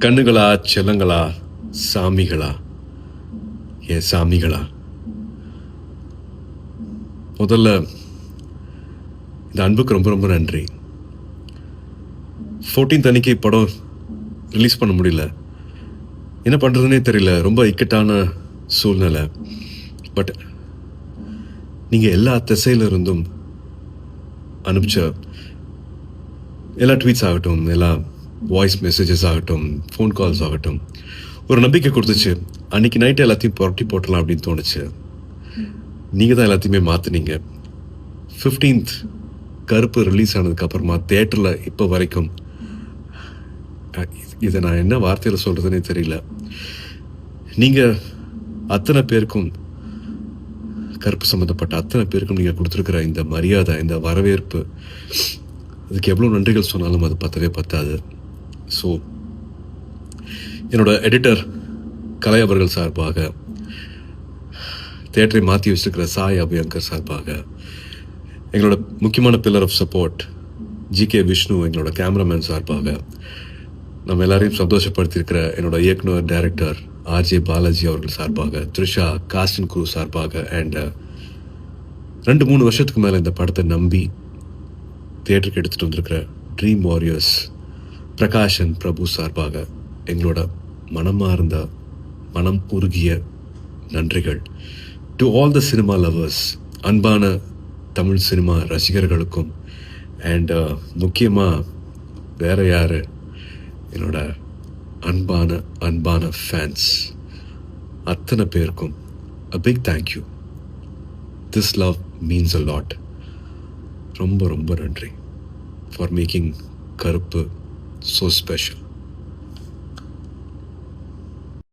கண்ணுகளா, செல்லங்களா, சாமிகளா, என் சாமிகளா, முதல்ல இந்த அன்புக்கு ரொம்ப ரொம்ப நன்றி. 14th அன்னைக்கு படம் ரிலீஸ் பண்ண முடியல. என்ன பண்ணுறதுனே தெரியல. ரொம்ப இக்கட்டான சூழ்நிலை. பட் நீங்கள் எல்லா திசையில இருந்தும் அனுப்பிச்ச எல்லா ட்வீட்ஸ் ஆகட்டும், எல்லா வாய்ஸ் மெசேஜஸ் ஆகட்டும், ஃபோன் கால்ஸ் ஆகட்டும், ஒரு நம்பிக்கை கொடுத்துச்சு. அன்றைக்கி நைட்டு எல்லாத்தையும் புரட்டி போட்டலாம் அப்படின்னு தோணுச்சு. நீங்கள் தான் எல்லாத்தையுமே மாற்றினீங்க. 15th கருப்பு ரிலீஸ் ஆனதுக்கப்புறமா தேட்டரில் இப்போ வரைக்கும் இதை நான் என்ன வார்த்தையில் சொல்கிறதுனே தெரியல. நீங்கள் அத்தனை பேருக்கும், கருப்பு சம்மந்தப்பட்ட அத்தனை பேருக்கும் நீங்கள் கொடுத்துருக்குற இந்த மரியாதை, இந்த வரவேற்பு, அதுக்கு எவ்வளோ நன்றிகள் சொன்னாலும் அது பத்தவே பத்தாது. ஸோ என்னோட எடிட்டர் கலை அவர்கள் சார்பாக, தேட்டரை மாற்றி வச்சுருக்கிற சாய் அபியங்கர் சார்பாக, எங்களோட முக்கியமான pillar of support G K Vishnu எங்களோட கேமராமேன் சார்பாக, நம்ம எல்லாரையும் சந்தோஷப்படுத்தியிருக்கிற என்னோட இயக்குனர் டைரக்டர் ஆர்ஜே பாலாஜி அவர்கள் சார்பாக, த்ரிஷா காஸ்ட் அண்ட் க்ரூ சார்பாக, அண்ட் 2-3 வருஷத்துக்கு மேலே இந்த படத்தை நம்பி தியேட்டருக்கு எடுத்துகிட்டு வந்திருக்கிற ட்ரீம் வாரியர்ஸ் பிரகாஷன் பிரபு சார்பாக எங்களோட மனமார்ந்த, மனம் உருகிய நன்றிகள். To all the cinema lovers, அன்பான தமிழ் சினிமா ரசிகர்களுக்கும், அண்ட் முக்கியமாக வேறு யார், என்னோட அன்பான ஃபேன்ஸ் அத்தனை பேருக்கும் a big thank you. This love means a lot. ரொம்ப ரொம்ப நன்றி for making கருப்பு so special.